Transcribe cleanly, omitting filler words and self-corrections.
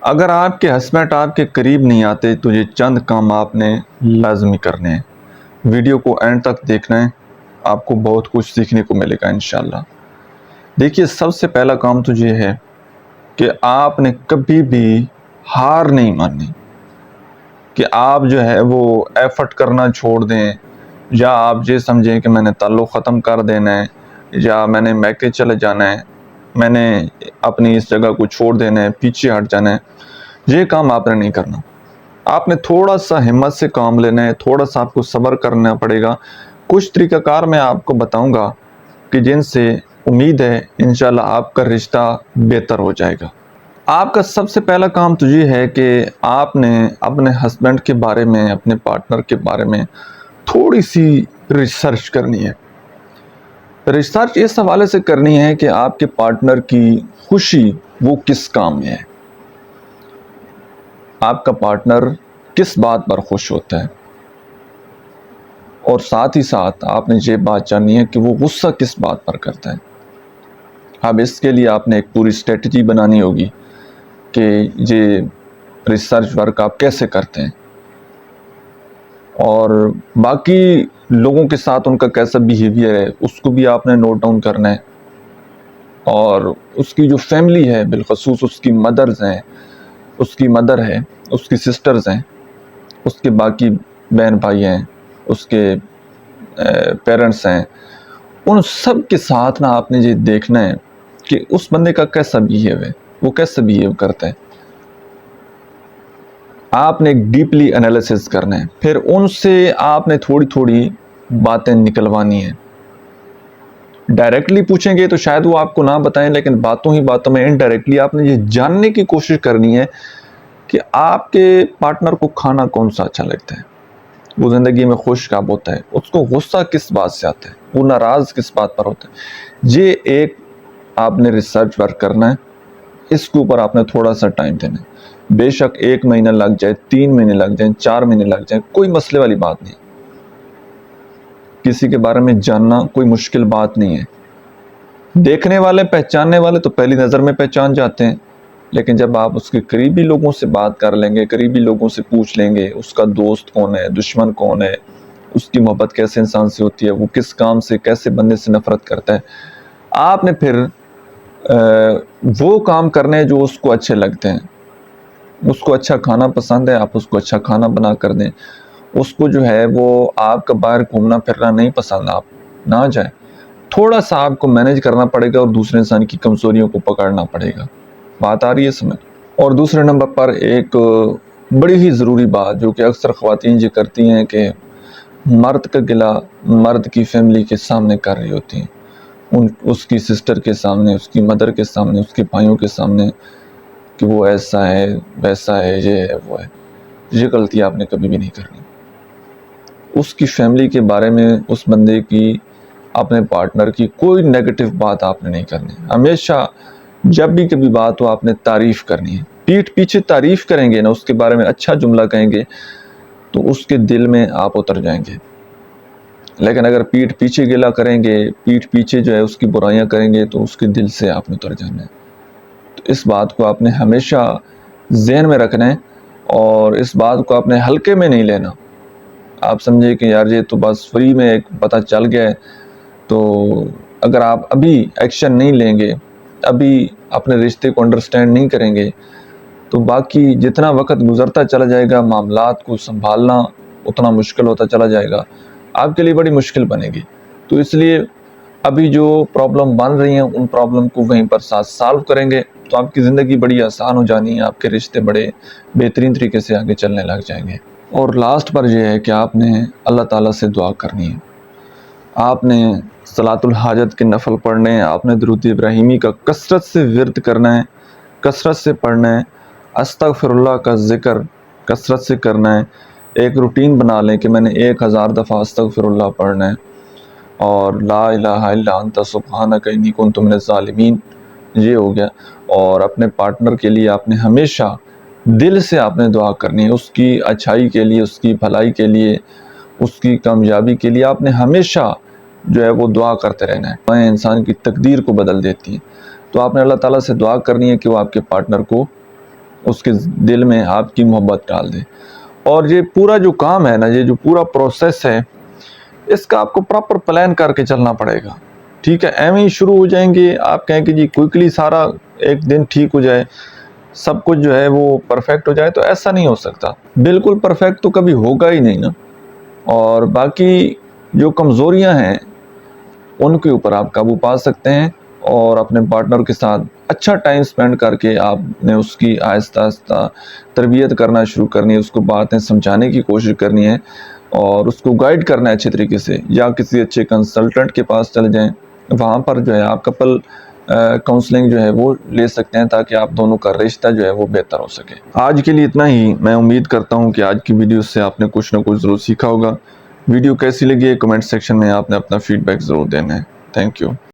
اگر آپ کے ہسبینڈ آپ کے قریب نہیں آتے تو یہ چند کام آپ نے لازمی کرنے ہیں۔ ویڈیو کو اینڈ تک دیکھنا ہے، آپ کو بہت کچھ سیکھنے کو ملے گا انشاءاللہ۔ دیکھیے، سب سے پہلا کام تو یہ ہے کہ آپ نے کبھی بھی ہار نہیں ماننی، کہ آپ جو ہے وہ ایفرٹ کرنا چھوڑ دیں، یا آپ یہ سمجھیں کہ میں نے تعلق ختم کر دینا ہے، یا میں نے میکے چلے جانا ہے، میں نے اپنی اس جگہ کو چھوڑ دینا ہے، پیچھے ہٹ جانا ہے۔ یہ کام آپ نے نہیں کرنا۔ آپ نے تھوڑا سا ہمت سے کام لینا ہے، تھوڑا سا آپ کو صبر کرنا پڑے گا۔ کچھ طریقہ کار میں آپ کو بتاؤں گا کہ جن سے امید ہے انشاءاللہ آپ کا رشتہ بہتر ہو جائے گا۔ آپ کا سب سے پہلا کام تو یہ ہے کہ آپ نے اپنے ہسبینڈ کے بارے میں، اپنے پارٹنر کے بارے میں تھوڑی سی ریسرچ کرنی ہے۔ ریسرچ اس حوالے سے کرنی ہے کہ آپ کے پارٹنر کی خوشی وہ کس کام میں ہے، آپ کا پارٹنر کس بات پر خوش ہوتا ہے، اور ساتھ ہی ساتھ آپ نے یہ بات جاننی ہے کہ وہ غصہ کس بات پر کرتا ہے۔ اب اس کے لیے آپ نے ایک پوری اسٹریٹجی بنانی ہوگی کہ یہ ریسرچ ورک آپ کیسے کرتے ہیں، اور باقی لوگوں کے ساتھ ان کا کیسا بیہیویئر ہے اس کو بھی آپ نے نوٹ ڈاؤن کرنا ہے، اور اس کی جو فیملی ہے، بالخصوص اس کی مدرز ہیں، اس کی مدر ہے، اس کی سسٹرز ہیں، اس کے باقی بہن بھائی ہیں، اس کے پیرنٹس ہیں، ان سب کے ساتھ نا آپ نے یہ دیکھنا ہے کہ اس بندے کا کیسا بیہیو ہے، وہ کیسا بیہیو کرتا ہے۔ آپ نے ایک ڈیپلی انالیسس کرنا ہے، پھر ان سے آپ نے تھوڑی تھوڑی باتیں نکلوانی ہیں۔ ڈائریکٹلی پوچھیں گے تو شاید وہ آپ کو نہ بتائیں، لیکن باتوں ہی باتوں میں انڈائریکٹلی آپ نے یہ جاننے کی کوشش کرنی ہے کہ آپ کے پارٹنر کو کھانا کون سا اچھا لگتا ہے، وہ زندگی میں خوش کب ہوتا ہے، اس کو غصہ کس بات سے آتا ہے، وہ ناراض کس بات پر ہوتا ہے۔ یہ ایک آپ نے ریسرچ ورک کرنا ہے، اس کے اوپر آپ نے تھوڑا سا ٹائم دینا ہے۔ بے شک 1 مہینہ لگ جائے، 3 مہینے لگ جائیں، 4 مہینے لگ جائیں، کوئی مسئلے والی بات نہیں۔ کسی کے بارے میں جاننا کوئی مشکل بات نہیں ہے۔ دیکھنے والے، پہچاننے والے تو پہلی نظر میں پہچان جاتے ہیں، لیکن جب آپ اس کے قریبی لوگوں سے بات کر لیں گے، قریبی لوگوں سے پوچھ لیں گے اس کا دوست کون ہے، دشمن کون ہے، اس کی محبت کیسے انسان سے ہوتی ہے، وہ کس کام سے، کیسے بندے سے نفرت کرتا ہے، آپ نے پھر وہ کام کرنے جو اس کو اچھے لگتے ہیں۔ اس کو اچھا کھانا پسند ہے، آپ اس کو اچھا کھانا بنا کر دیں۔ اس کو جو ہے وہ آپ کا باہر گھومنا پھرنا نہیں پسند، آپ نہ جائیں۔ تھوڑا سا آپ کو مینیج کرنا پڑے گا اور دوسرے انسان کی کمزوریوں کو پکڑنا پڑے گا۔ بات آ رہی ہے سمجھ؟ اور دوسرے نمبر پر ایک بڑی ہی ضروری بات جو کہ اکثر خواتین یہ کرتی ہیں کہ مرد کا گلہ مرد کی فیملی کے سامنے کر رہی ہوتی ہیں، اس کی سسٹر کے سامنے، اس کی مدر کے سامنے، اس کے بھائیوں کے سامنے، کہ وہ ایسا ہے، ویسا ہے، یہ ہے، وہ ہے۔ یہ غلطی آپ نے کبھی بھی نہیں کرنی۔ اس کی فیملی کے بارے میں، اس بندے کی، اپنے پارٹنر کی کوئی نیگیٹو بات آپ نے نہیں کرنی۔ ہمیشہ جب بھی کبھی بات ہو آپ نے تعریف کرنی ہے۔ پیٹھ پیچھے تعریف کریں گے نا، اس کے بارے میں اچھا جملہ کہیں گے تو اس کے دل میں آپ اتر جائیں گے، لیکن اگر پیٹھ پیچھے گلا کریں گے، پیٹھ پیچھے جو ہے اس کی برائیاں کریں گے تو اس کے دل سے آپ نے اتر جانا ہے۔ تو اس بات کو آپ نے ہمیشہ ذہن میں رکھنا ہے، اور اس بات کو آپ نے ہلکے میں نہیں لینا۔ آپ سمجھے کہ یار یہ تو بس فری میں ایک پتہ چل گیا ہے، تو اگر آپ ابھی ایکشن نہیں لیں گے، ابھی اپنے رشتے کو انڈرسٹینڈ نہیں کریں گے، تو باقی جتنا وقت گزرتا چلا جائے گا معاملات کو سنبھالنا اتنا مشکل ہوتا چلا جائے گا، آپ کے لیے بڑی مشکل بنے گی۔ تو اس لیے ابھی جو پرابلم بن رہی ہیں ان پرابلم کو وہیں پر ساتھ سالو کریں گے تو آپ کی زندگی بڑی آسان ہو جانی ہے، آپ کے رشتے بڑے بہترین طریقے سے آگے چلنے لگ جائیں گے۔ اور لاسٹ پر یہ ہے کہ آپ نے اللہ تعالیٰ سے دعا کرنی ہے، آپ نے صلاۃ الحاجت کے نفل پڑھنے ہیں، آپ نے درود ابراہیمی کا کثرت سے ورد کرنا ہے، کثرت سے پڑھنا ہے، استغفر اللہ کا ذکر کثرت سے کرنا ہے۔ ایک روٹین بنا لیں کہ میں نے 1000 دفعہ استغفر اللہ پڑھنا ہے، اور لا الہ الا انت سبحانک انی کنت من الظالمین، یہ ہو گیا۔ اور اپنے پارٹنر کے لیے آپ نے ہمیشہ دل سے آپ نے دعا کرنی ہے، اس کی اچھائی کے لیے، اس کی بھلائی کے لیے، اس کی کامیابی کے لیے آپ نے ہمیشہ جو ہے وہ دعا کرتے رہنا ہے۔ دعائیں انسان کی تقدیر کو بدل دیتی ہیں، تو آپ نے اللہ تعالیٰ سے دعا کرنی ہے کہ وہ آپ کے پارٹنر کو اس کے دل میں آپ کی محبت ڈال دے. اور یہ پورا جو کام ہے نا، یہ جو پورا پروسیس ہے، اس کا آپ کو پراپر پلان کر کے چلنا پڑے گا. ٹھیک ہے، ایویں ہی شروع ہو جائیں گے، آپ کہیں کہ جی کوئکلی سارا ایک دن ٹھیک ہو جائے، سب کچھ جو ہے وہ پرفیکٹ ہو جائے، تو ایسا نہیں ہو سکتا. بالکل پرفیکٹ تو کبھی ہوگا ہی نہیں نا. اور باقی جو کمزوریاں ہیں ان کے اوپر آپ قابو پا سکتے ہیں، اور اپنے پارٹنر کے ساتھ اچھا ٹائم سپینڈ کر کے آپ نے اس کی آہستہ آہستہ تربیت کرنا شروع کرنی ہے، اس کو باتیں سمجھانے کی کوشش کرنی ہے، اور اس کو گائیڈ کرنا ہے اچھے طریقے سے. یا کسی اچھے کنسلٹنٹ کے پاس چلے جائیں، وہاں پر جو ہے آپ کپل کاؤنسلنگ جو ہے وہ لے سکتے ہیں، تاکہ آپ دونوں کا رشتہ جو ہے وہ بہتر ہو سکے. آج کے لیے اتنا ہی. میں امید کرتا ہوں کہ آج کی ویڈیو سے آپ نے کچھ نہ کچھ ضرور سیکھا ہوگا. ویڈیو کیسی لگی ہے کمنٹ سیکشن میں آپ نے اپنا فیڈ بیک ضرور دینا ہے. Thank you.